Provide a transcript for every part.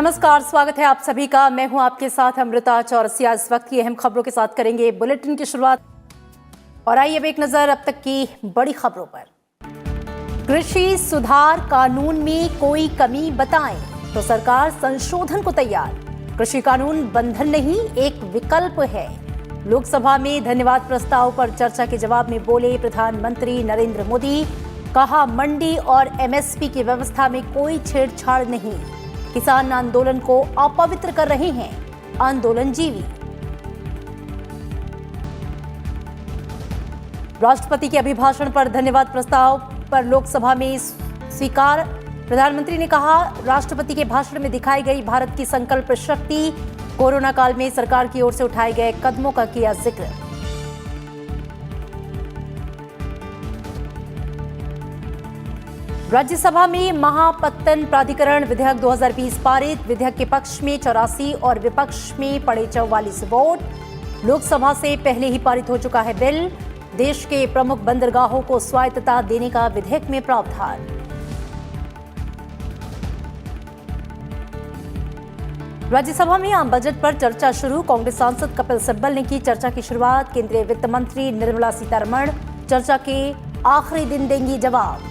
नमस्कार, स्वागत है आप सभी का। मैं हूं आपके साथ अमृता चौरसिया। इस वक्त की अहम खबरों के साथ करेंगे बुलेटिन की शुरुआत। और आइए अब एक नजर अब तक की बड़ी खबरों पर। कृषि सुधार कानून में कोई कमी बताएं तो सरकार संशोधन को तैयार। कृषि कानून बंधन नहीं, एक विकल्प है। लोकसभा में धन्यवाद प्रस्ताव पर चर्चा के जवाब में बोले प्रधानमंत्री नरेंद्र मोदी। कहा, मंडी और एमएसपी की व्यवस्था में कोई छेड़छाड़ नहीं। किसान आंदोलन को अपवित्र कर रहे हैं आंदोलनजीवी। राष्ट्रपति के अभिभाषण पर धन्यवाद प्रस्ताव पर लोकसभा में स्वीकार। प्रधानमंत्री ने कहा, राष्ट्रपति के भाषण में दिखाई गई भारत की संकल्प शक्ति। कोरोना काल में सरकार की ओर से उठाए गए कदमों का किया जिक्र। राज्यसभा में महापत्तन प्राधिकरण विधेयक 2020 पारित। विधेयक के पक्ष में 84 और विपक्ष में पड़े 44 वोट। लोकसभा से पहले ही पारित हो चुका है बिल। देश के प्रमुख बंदरगाहों को स्वायत्तता देने का विधेयक में प्रावधान। राज्यसभा में आम बजट पर चर्चा शुरू। कांग्रेस सांसद कपिल सिब्बल ने की चर्चा की शुरुआत। केंद्रीय वित्त मंत्री निर्मला सीतारमण चर्चा के आखिरी दिन देंगी जवाब।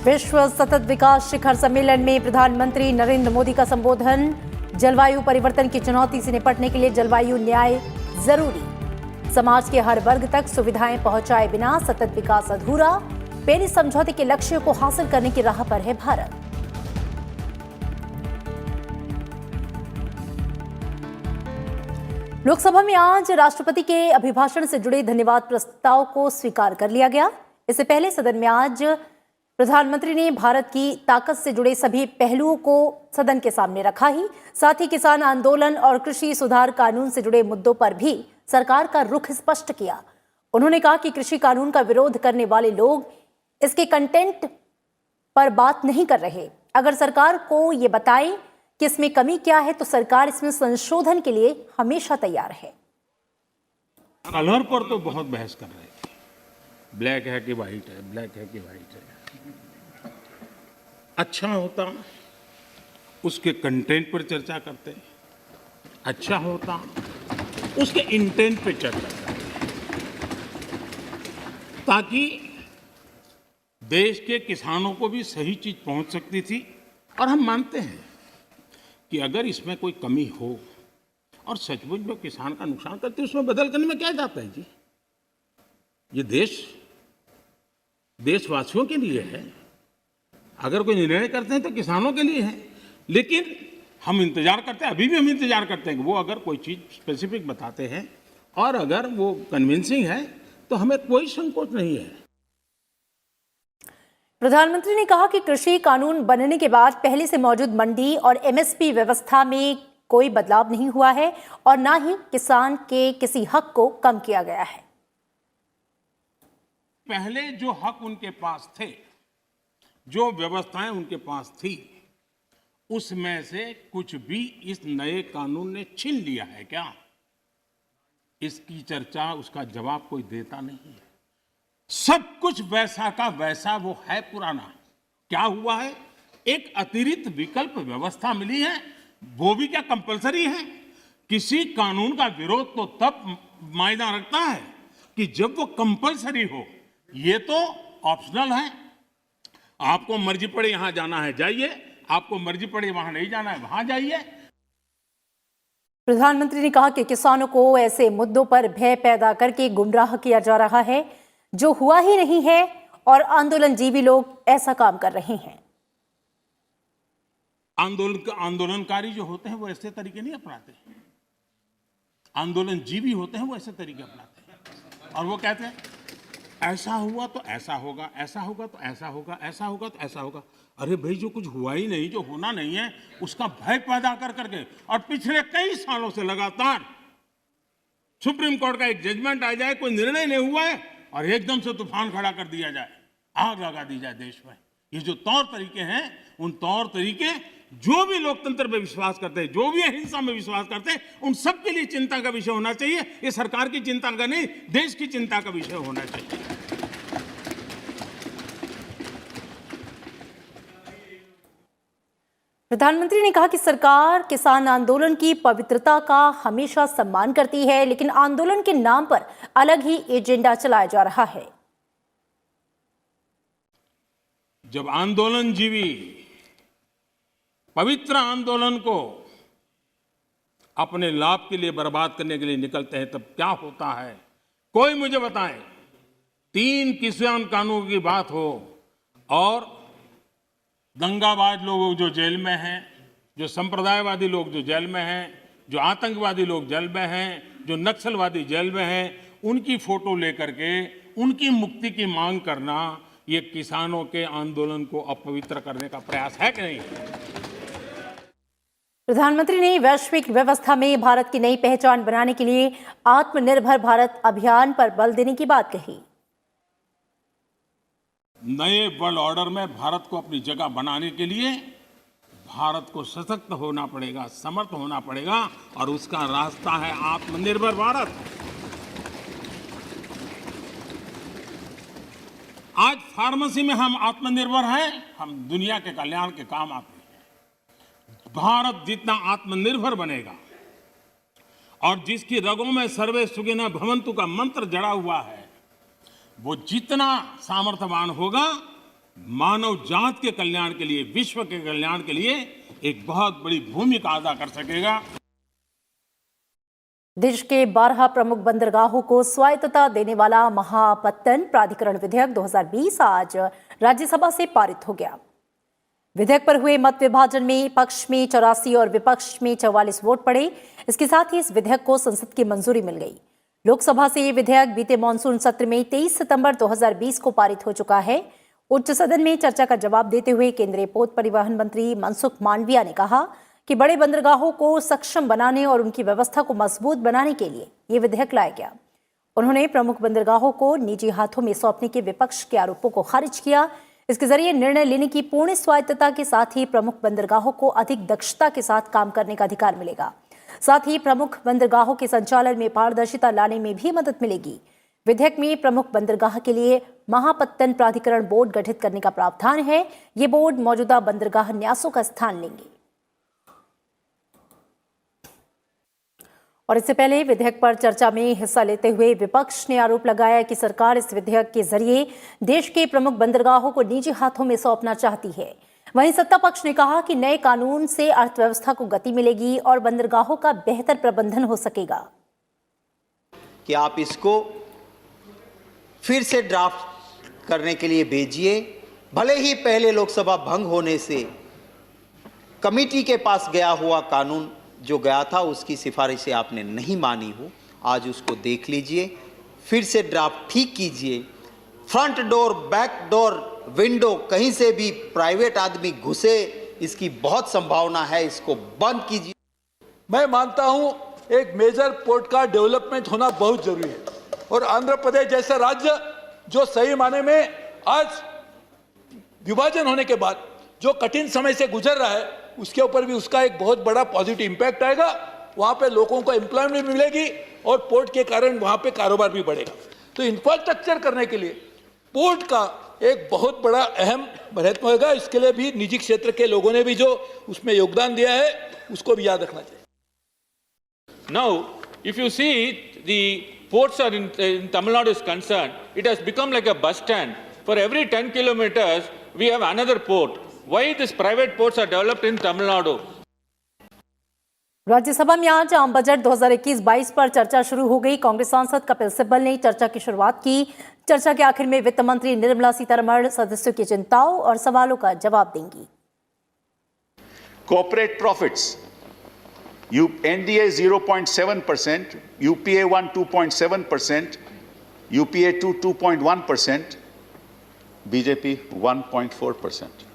विश्व सतत विकास शिखर सम्मेलन में प्रधानमंत्री नरेंद्र मोदी का संबोधन। जलवायु परिवर्तन की चुनौती से निपटने के लिए जलवायु न्याय जरूरी। समाज के हर वर्ग तक सुविधाएं पहुंचाए बिना सतत विकास अधूरा। पेरिस समझौते के लक्ष्य को हासिल करने की राह पर है भारत। लोकसभा में आज राष्ट्रपति के अभिभाषण से जुड़े धन्यवाद प्रस्ताव को स्वीकार कर लिया गया। इससे पहले सदन में आज प्रधानमंत्री ने भारत की ताकत से जुड़े सभी पहलुओं को सदन के सामने रखा ही साथ ही किसान आंदोलन और कृषि सुधार कानून से जुड़े मुद्दों पर भी सरकार का रुख स्पष्ट किया। उन्होंने कहा कि कृषि कानून का विरोध करने वाले लोग इसके कंटेंट पर बात नहीं कर रहे। अगर सरकार को ये बताएं कि इसमें कमी क्या है तो सरकार इसमें संशोधन के लिए हमेशा तैयार है। कलर पर तो बहुत बहस कर रहे थे, ब्लैक है कि व्हाइट है, ब्लैक है कि व्हाइट है। अच्छा होता उसके कंटेंट पर चर्चा करते, अच्छा होता उसके इंटेंट पर चर्चा करते, ताकि देश के किसानों को भी सही चीज पहुंच सकती थी। और हम मानते हैं कि अगर इसमें कोई कमी हो और सचमुच में किसान का नुकसान करती है, उसमें बदल करने में क्या जाता है जी। ये देशवासियों के लिए है। अगर कोई निर्णय करते हैं तो किसानों के लिए है। लेकिन हम इंतजार करते हैं, अभी भी हम इंतजार करते हैं कि वो अगर कोई चीज स्पेसिफिक बताते हैं और अगर वो कन्विंसिंग है तो हमें कोई संकोच नहीं है। प्रधानमंत्री ने कहा कि कृषि कानून बनने के बाद पहले से मौजूद मंडी और एमएसपी व्यवस्था में कोई बदलाव नहीं हुआ है और ना ही किसान के किसी हक को कम किया गया है। पहले जो हक उनके पास थे, जो व्यवस्थाएं उनके पास थी, उसमें से कुछ भी इस नए कानून ने छीन लिया है क्या? इसकी चर्चा, उसका जवाब कोई देता नहीं है। सब कुछ वैसा का वैसा वो है पुराना। क्या हुआ है? एक अतिरिक्त विकल्प व्यवस्था मिली है, वो भी क्या कंपलसरी है? किसी कानून का विरोध तो तब मायना रखता है कि जब वो कंपलसरी हो। ये तो ऑप्शनल है। आपको मर्जी पड़े यहां जाना है जाइए, आपको मर्जी पड़े वहां नहीं जाना है वहां जाइए। प्रधानमंत्री ने कहा कि किसानों को ऐसे मुद्दों पर भय पैदा करके गुमराह किया जा रहा है जो हुआ ही नहीं है और आंदोलनजीवी लोग ऐसा काम कर रहे हैं। आंदोलनकारी जो होते हैं वो ऐसे तरीके नहीं अपनाते। आंदोलनजीवी होते हैं वो ऐसे तरीके अपनाते हैं और वो कहते हैं ऐसा हुआ तो ऐसा होगा, ऐसा होगा तो ऐसा होगा, ऐसा होगा तो ऐसा होगा। अरे भाई, जो कुछ हुआ ही नहीं, जो होना नहीं है, उसका भय पैदा कर करके और पिछले कई सालों से लगातार सुप्रीम कोर्ट का एक जजमेंट आ जाए, कोई निर्णय नहीं हुआ है और एकदम से तूफान खड़ा कर दिया जाए, आग लगा दी जाए देश में। ये जो तौर तरीके हैं, उन तौर तरीके जो भी लोकतंत्र में विश्वास करते हैं, जो भी अहिंसा में विश्वास करते हैं, उन सब के लिए चिंता का विषय होना चाहिए। ये सरकार की चिंता का नहीं, देश की चिंता का विषय होना चाहिए। प्रधानमंत्री ने कहा कि सरकार किसान आंदोलन की पवित्रता का हमेशा सम्मान करती है, लेकिन आंदोलन के नाम पर अलग ही एजेंडा चलाया जा रहा है। जब आंदोलन जीवी पवित्र आंदोलन को अपने लाभ के लिए बर्बाद करने के लिए निकलते हैं, तब क्या होता है? कोई मुझे बताए। 3 किसान कानून की बात हो और दंगाबाज लोग जो जेल में हैं, जो संप्रदायवादी लोग जो जेल में हैं, जो आतंकवादी लोग जेल में हैं, जो नक्सलवादी जेल में हैं, उनकी फोटो लेकर के उनकी मुक्ति की मांग करना, ये किसानों के आंदोलन को अपवित्र करने का प्रयास है कि नहीं? प्रधानमंत्री ने वैश्विक व्यवस्था में भारत की नई पहचान बनाने के लिए आत्मनिर्भर भारत अभियान पर बल देने की बात कही। नए वर्ल्ड ऑर्डर में भारत को अपनी जगह बनाने के लिए भारत को सशक्त होना पड़ेगा, समर्थ होना पड़ेगा, और उसका रास्ता है आत्मनिर्भर भारत। आज फार्मेसी में हम आत्मनिर्भर हैं, हम दुनिया के कल्याण के काम आते हैं। भारत जितना आत्मनिर्भर बनेगा और जिसकी रगों में सर्वे सुखिनः भवन्तु का मंत्र जड़ा हुआ है, वो जितना सामर्थ्यवान होगा, मानव जात के कल्याण के लिए, विश्व के कल्याण के लिए एक बहुत बड़ी भूमिका अदा कर सकेगा। देश के 12 प्रमुख बंदरगाहों को स्वायत्तता देने वाला महापत्तन प्राधिकरण विधेयक 2020 आज राज्यसभा से पारित हो गया। विधेयक पर हुए मत विभाजन में पक्ष में 84 और विपक्ष में 44 वोट पड़े। इसके साथ ही इस विधेयक को संसद की मंजूरी मिल गई। लोकसभा से ये विधेयक बीते मानसून सत्र में 23 सितंबर 2020 को पारित हो चुका है। उच्च सदन में चर्चा का जवाब देते हुए केंद्रीय पोत परिवहन मंत्री मनसुख मांडविया ने कहा कि बड़े बंदरगाहों को सक्षम बनाने और उनकी व्यवस्था को मजबूत बनाने के लिए ये विधेयक लाया गया। उन्होंने प्रमुख बंदरगाहों को निजी हाथों में सौंपने के विपक्ष के आरोपों को खारिज किया। इसके जरिए निर्णय लेने की पूर्ण स्वायत्तता के साथ ही प्रमुख बंदरगाहों को अधिक दक्षता के साथ काम करने का अधिकार मिलेगा। साथ ही प्रमुख बंदरगाहों के संचालन में पारदर्शिता लाने में भी मदद मिलेगी। विधेयक में प्रमुख बंदरगाह के लिए महापत्तन प्राधिकरण बोर्ड गठित करने का प्रावधान है। ये बोर्ड मौजूदा बंदरगाह न्यासों का स्थान लेंगे। और इससे पहले विधेयक पर चर्चा में हिस्सा लेते हुए विपक्ष ने आरोप लगाया कि सरकार इस विधेयक के जरिए देश के प्रमुख बंदरगाहों को निजी हाथों में सौंपना चाहती है। वहीं सत्ता पक्ष ने कहा कि नए कानून से अर्थव्यवस्था को गति मिलेगी और बंदरगाहों का बेहतर प्रबंधन हो सकेगा। कि आप इसको फिर से ड्राफ्ट करने के लिए भेजिए। भले ही पहले लोकसभा भंग होने से कमेटी के पास गया हुआ कानून जो गया था उसकी सिफारिशें आपने नहीं मानी हो, आज उसको देख लीजिए, फिर से ड्राफ्ट ठीक कीजिए। Front door, back door, window, कहीं से भी प्राइवेट आदमी घुसे, इसकी बहुत संभावना है, इसको बंद कीजिए। मैं मानता हूं एक मेजर पोर्ट का डेवलपमेंट होना बहुत जरूरी है और आंध्र प्रदेश जैसा राज्य जो सही माने में आज विभाजन होने के बाद जो कठिन समय से गुजर रहा है, उसके ऊपर भी उसका एक बहुत बड़ा पॉजिटिव इंपैक्ट आएगा। वहां पे लोगों को एम्प्लॉयमेंट मिलेगी और पोर्ट के कारण वहां पे कारोबार भी बढ़ेगा। तो इंफ्रास्ट्रक्चर करने के लिए पोर्ट का एक बहुत बड़ा अहम महत्व होगा। इसके लिए भी निजी क्षेत्र के लोगों ने भी जो उसमें योगदान दिया है उसको भी याद रखना चाहिए। Now, if you see the ports are in Tamil Nadu is concerned, it has become like a bus stand. For every 10 kilometers, we have another port. Why these private ports are developed in Tamil Nadu? Rajya Sabha में आज आम budget 2021-22 पर चर्चा शुरू हो गई। कांग्रेस सांसद कपिल सिब्बल ने चर्चा की शुरुआत की। चर्चा के आखिर में वित्त मंत्री निर्मला सीतारमण सदस्यों की चिंताओं और सवालों का जवाब देंगी। Corporate profits, NDA 0.7%, UPA 1 2.7%, UPA 2 2.1%, BJP 1.4%।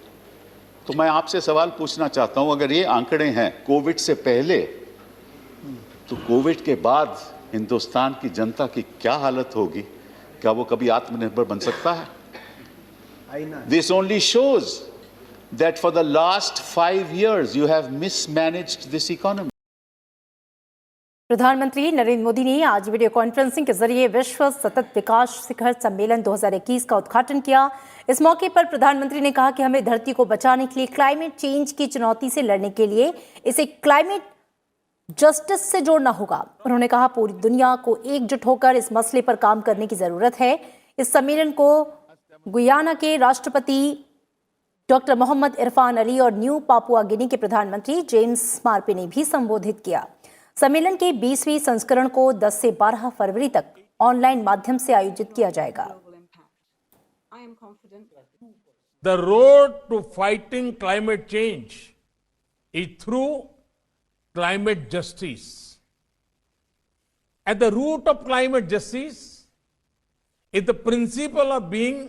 तो मैं आपसे सवाल पूछना चाहता हूं, अगर ये आंकड़े हैं कोविड से पहले, तो कोविड के बाद हिंदुस्तान की जनता की क्या हालत होगी? क्या वो कभी आत्मनिर्भर बन सकता है? This only shows that for the last 5 years you have mismanaged this economy. प्रधानमंत्री नरेंद्र मोदी ने आज वीडियो कॉन्फ्रेंसिंग के जरिए विश्व सतत विकास शिखर सम्मेलन 2021 का उद्घाटन किया। इस मौके पर प्रधानमंत्री ने कहा कि हमें धरती को बचाने के लिए क्लाइमेट चेंज की चुनौती से लड़ने के लिए इसे क्लाइमेट जस्टिस से जोड़ना होगा। उन्होंने कहा पूरी दुनिया को एकजुट होकर इस मसले पर काम करने की जरूरत है। इस सम्मेलन को गुयाना के राष्ट्रपति डॉक्टर मोहम्मद इरफान अली और न्यू पापुआ गिनी के प्रधानमंत्री जेम्स मार्पे ने भी संबोधित किया। सम्मेलन के 20वीं संस्करण को 10 से 12 फरवरी तक ऑनलाइन माध्यम से आयोजित किया जाएगा। The road to fighting climate change is through climate justice. At the root of climate justice is the principle of being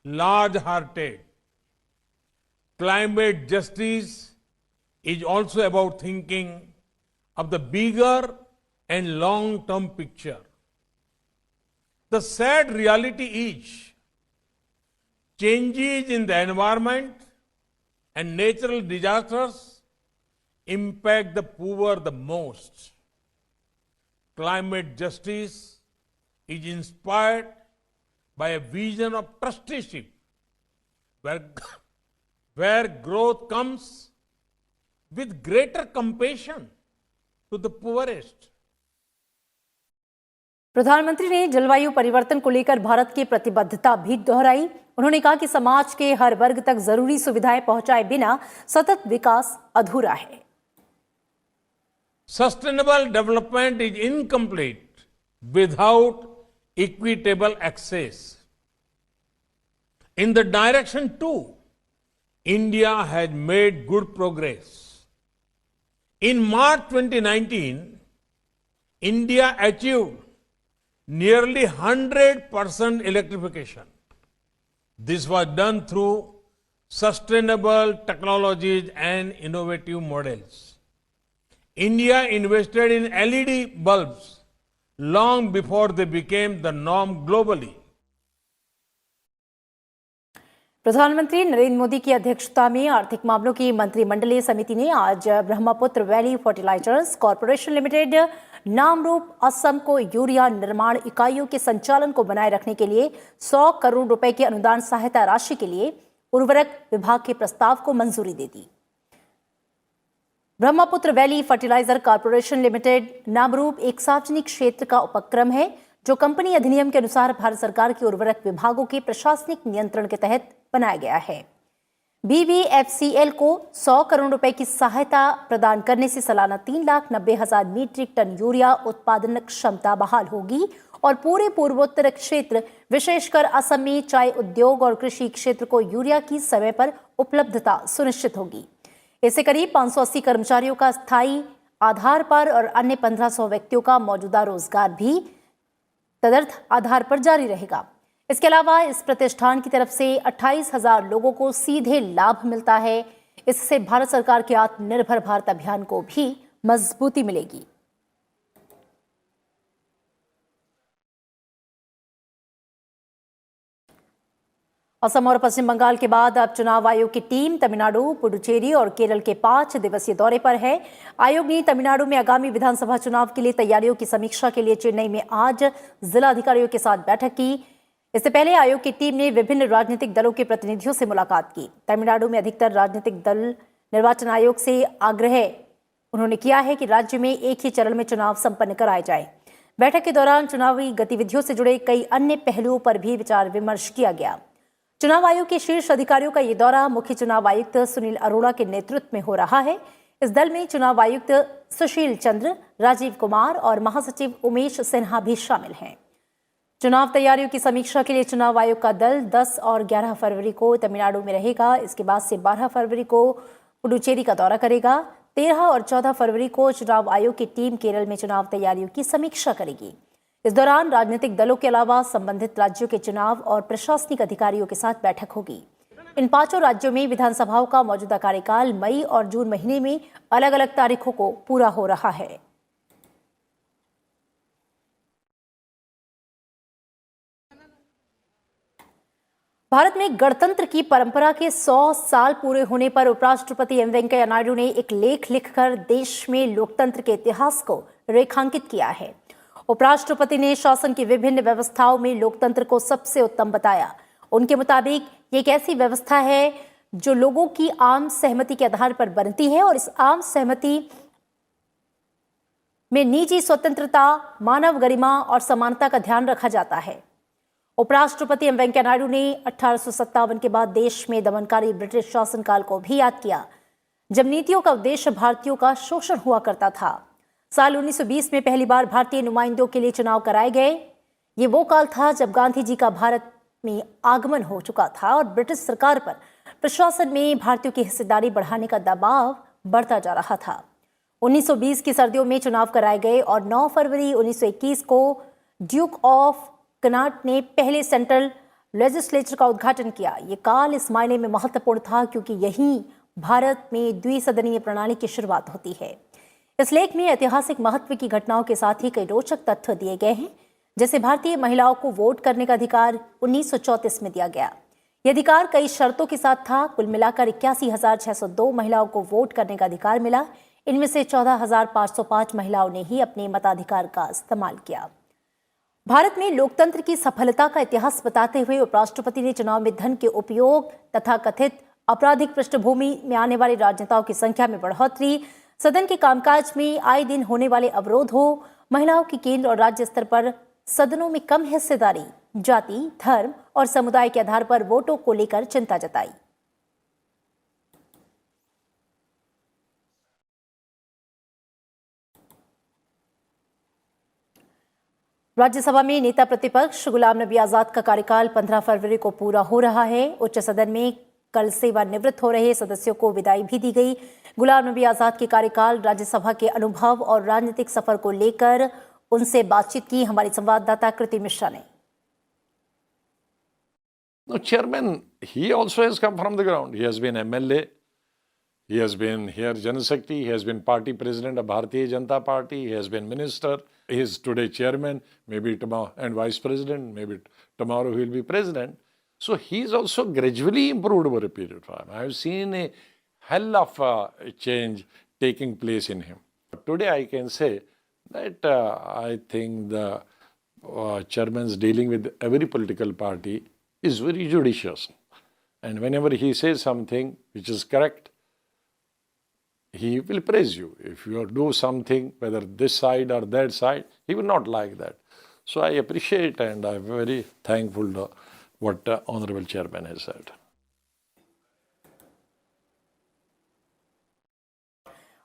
large-hearted. Climate justice is also about thinking of the bigger and long-term picture. The sad reality is changes in the environment and natural disasters impact the poor the most. Climate justice is inspired by a vision of trusteeship where growth comes with greater compassion to the poorest. प्रधानमंत्री ने जलवायु परिवर्तन को लेकर भारत की प्रतिबद्धता भी दोहराई। उन्होंने कहा कि समाज के हर वर्ग तक जरूरी सुविधाएं पहुंचाए बिना सतत विकास अधूरा है। Sustainable development is incomplete without equitable access. In the direction too, India has made good progress. In March 2019, India achieved nearly 100% electrification. This was done through sustainable technologies and innovative models. India invested in LED bulbs long before they became the norm globally. प्रधानमंत्री नरेंद्र मोदी की अध्यक्षता में आर्थिक मामलों की मंत्रिमंडलीय समिति ने आज Brahmaputra valley fertilizers corporation limited Namrup Assam को यूरिया निर्माण इकाइयों के संचालन को बनाए रखने के लिए 100 करोड़ रुपए की अनुदान सहायता राशि के लिए उर्वरक विभाग के प्रस्ताव को मंजूरी दे दी। Brahmaputra Valley Fertilizer Corporation limited Namrup एक सार्वजनिक क्षेत्र का उपक्रम है जो कंपनी अधिनियम के अनुसार भारत सरकार के उर्वरक विभागों के प्रशासनिक नियंत्रण के तहत बनाया गया है। BVFCL को 100 करोड़ रुपए की सहायता प्रदान करने से सालाना 3,90,000 मीट्रिक टन यूरिया उत्पादन क्षमता बहाल होगी और पूरे पूर्वोत्तर क्षेत्र विशेषकर असम में चाय उद्योग और कृषि क्षेत्र को यूरिया की समय पर उपलब्धता सुनिश्चित होगी। इससे करीब 580 कर्मचारियों का स्थायी आधार पर और अन्य 1500 व्यक्तियों का मौजूदा रोजगार भी तदर्थ आधार पर जारी रहेगा। इसके अलावा इस प्रतिष्ठान की तरफ से 28,000 लोगों को सीधे लाभ मिलता है। इससे भारत सरकार के आत्मनिर्भर भारत अभियान को भी मजबूती मिलेगी। असम और पश्चिम बंगाल के बाद अब चुनाव आयोग की टीम तमिलनाडु, पुडुचेरी और केरल के 5 दिवसीय दौरे पर है। आयोग ने तमिलनाडु में आगामी विधानसभा चुनाव के लिए तैयारियों की समीक्षा के लिए चेन्नई में आज जिला अधिकारियों के साथ बैठक की। इससे पहले आयोग की टीम ने विभिन्न राजनीतिक दलों के प्रतिनिधियों से मुलाकात की। तमिलनाडु में अधिकतर राजनीतिक दल निर्वाचन आयोग से आग्रह उन्होंने किया है कि राज्य में एक ही चरण में चुनाव संपन्न कराए जाए। बैठक के दौरान चुनावी गतिविधियों से जुड़े कई अन्य पहलुओं पर भी विचार विमर्श किया गया। चुनाव आयोग के शीर्ष अधिकारियों का ये दौरा मुख्य चुनाव आयुक्त सुनील अरोड़ा के नेतृत्व में हो रहा है। इस दल में चुनाव आयुक्त सुशील चंद्र, राजीव कुमार और महासचिव उमेश सिन्हा भी शामिल हैं। चुनाव तैयारियों की समीक्षा के लिए चुनाव आयोग का दल 10 और 11 फरवरी को तमिलनाडु में रहेगा। इसके बाद से 12 फरवरी को पुडुचेरी का दौरा करेगा। 13 और 14 फरवरी को चुनाव आयोग की टीम केरल में चुनाव तैयारियों की समीक्षा करेगी। इस दौरान राजनीतिक दलों के अलावा संबंधित राज्यों के चुनाव और प्रशासनिक अधिकारियों के साथ बैठक होगी। इन 5 राज्यों में विधानसभाओं का मौजूदा कार्यकाल मई और जून महीने में अलग अलग तारीखों को पूरा हो रहा है। भारत में गणतंत्र की परंपरा के 100 साल पूरे होने पर उपराष्ट्रपति एम वेंकैया नायडू ने एक लेख लिखकर देश में लोकतंत्र के इतिहास को रेखांकित किया है। उपराष्ट्रपति ने शासन की विभिन्न व्यवस्थाओं में लोकतंत्र को सबसे उत्तम बताया। उनके मुताबिक ये एक ऐसी व्यवस्था है जो लोगों की आम सहमति के आधार पर बनती है और इस आम सहमति में निजी स्वतंत्रता, मानव गरिमा और समानता का ध्यान रखा जाता है। उपराष्ट्रपति एम वेंकैया नायडू ने 1857 के बाद देश में दमनकारी ब्रिटिश शासनकाल को भी याद किया, जब नीतियों का उद्देश्य भारतीयों का शोषण हुआ करता था। साल 1920 में पहली बार भारतीय नुमाइंदों के लिए चुनाव कराए गए। ये वो काल था जब गांधी जी का भारत में आगमन हो चुका था और ब्रिटिश सरकार पर प्रशासन में भारतीयों की हिस्सेदारी बढ़ाने का दबाव बढ़ता जा रहा था। 1920 की सर्दियों में चुनाव कराए गए और 9 फरवरी 1921 को ड्यूक ऑफ कनाट ने पहले सेंट्रल लेजिस्लेचर का उद्घाटन किया। ये काल इस मायने में महत्वपूर्ण था क्योंकि यहीं भारत में द्विसदनीय प्रणाली की शुरुआत होती है। इस लेख में ऐतिहासिक महत्व की घटनाओं के साथ ही कई रोचक तथ्य दिए गए हैं, जैसे भारतीय महिलाओं को वोट करने का अधिकार 1934 में दिया गया। यह अधिकार कई शर्तों के साथ था। कुल मिलाकर 81,602 महिलाओं को वोट करने का अधिकार मिला। इनमें से 14,505 महिलाओं ने ही अपने मताधिकार का इस्तेमाल किया। भारत में लोकतंत्र की सफलता का इतिहास बताते हुए उपराष्ट्रपति ने चुनाव में धन के उपयोग तथा कथित आपराधिक पृष्ठभूमि में आने वाले राजनेताओं की संख्या में बढ़ोतरी, सदन के कामकाज में आए दिन होने वाले अवरोधों, महिलाओं की केंद्र और राज्य स्तर पर सदनों में कम हिस्सेदारी, जाति, धर्म और समुदाय के आधार पर वोटों को लेकर चिंता जताई। राज्यसभा में नेता प्रतिपक्ष गुलाम नबी आजाद का कार्यकाल 15 फरवरी को पूरा हो रहा है। उच्च सदन में कल सेवानिवृत्त हो रहे सदस्यों को विदाई भी दी गई। गुलाम नबी आजाद के कार्यकाल, राज्यसभा के अनुभव और राजनीतिक सफर को लेकर उनसे बातचीत की हमारी संवाददाता कृति मिश्रा ने। No, Chairman, he also has come from the ground. He has been MLA. He has been here Jana Shakti. He has been party president of Bharatiya Janata Party. He has been minister. He is today chairman, maybe tomorrow, and vice president. Maybe tomorrow he will be president. So he is also gradually improved over a period of time. I have seen a hell of a change taking place in him. Today I can say that I think the chairman's dealing with every political party is very judicious. And whenever he says something which is correct, he will praise you. If you do something, whether this side or that side, he will not like that. So I appreciate and I'm very thankful to what Honorable Chairman has said.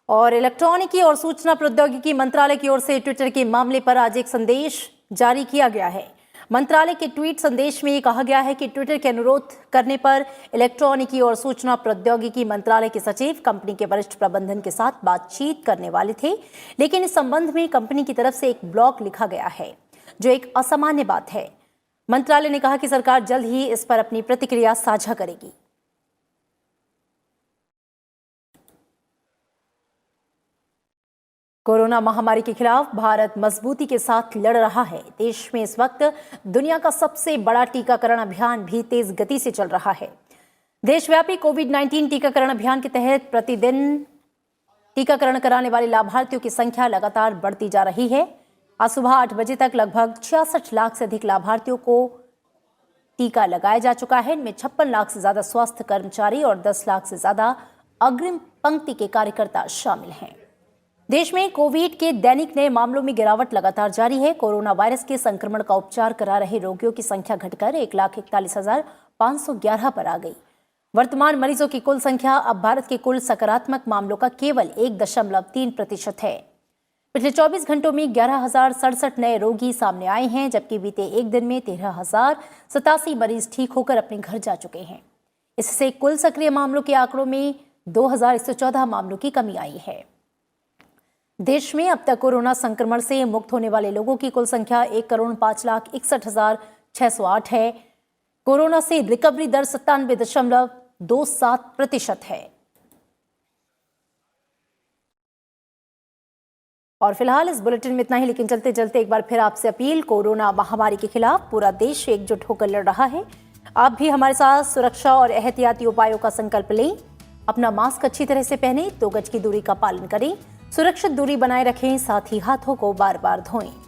और इलेक्ट्रॉनिकी और सूचना प्रौद्योगिकी मंत्रालय की ओर से Twitter के मामले पर आज एक संदेश जारी किया गया है। मंत्रालय के ट्वीट संदेश में कहा गया है कि ट्विटर के अनुरोध करने पर इलेक्ट्रॉनिकी और सूचना प्रौद्योगिकी मंत्रालय के सचिव कंपनी के वरिष्ठ प्रबंधन के साथ बातचीत करने वाले थे, लेकिन इस संबंध में कंपनी की तरफ से एक ब्लॉग लिखा गया है, जो एक असामान्य बात है। मंत्रालय ने कहा कि सरकार जल्द ही इस पर अपनी प्रतिक्रिया साझा करेगी। कोरोना महामारी के खिलाफ भारत मजबूती के साथ लड़ रहा है। देश में इस वक्त दुनिया का सबसे बड़ा टीकाकरण अभियान भी तेज गति से चल रहा है। देशव्यापी कोविड-19 टीकाकरण अभियान के तहत प्रतिदिन टीकाकरण कराने वाले लाभार्थियों की संख्या लगातार बढ़ती जा रही है। आज सुबह 8 बजे तक लगभग 66 लाख से अधिक लाभार्थियों को टीका लगाया जा चुका है। इनमें 56 लाख से ज्यादा स्वास्थ्य कर्मचारी और 10 लाख से ज्यादा अग्रिम पंक्ति के कार्यकर्ता शामिल हैं। देश में कोविड के दैनिक नए मामलों में गिरावट लगातार जारी है। कोरोना वायरस के संक्रमण का उपचार करा रहे रोगियों की संख्या घटकर 1,41,511 पर आ गई। वर्तमान मरीजों की कुल संख्या अब भारत के कुल सकारात्मक मामलों का केवल 1.3% है। पिछले 24 घंटों में 11,067 नए रोगी सामने आए हैं, जबकि बीते एक दिन में 13,087 मरीज ठीक होकर अपने घर जा चुके हैं। इससे कुल सक्रिय मामलों के आंकड़ों में 2,114 मामलों की कमी आई है। देश में अब तक कोरोना संक्रमण से मुक्त होने वाले लोगों की कुल संख्या 1,05,61,608 है। कोरोना से रिकवरी दर 97.27% है। और फिलहाल इस बुलेटिन में इतना ही, लेकिन चलते चलते एक बार फिर आपसे अपील, कोरोना महामारी के खिलाफ पूरा देश एकजुट होकर लड़ रहा है। आप भी हमारे साथ सुरक्षा और एहतियाती उपायों का संकल्प लें। अपना मास्क अच्छी तरह से पहनें, 2 गज की दूरी का पालन करें, सुरक्षित दूरी बनाए रखें, साथ ही हाथों को बार बार धोएं।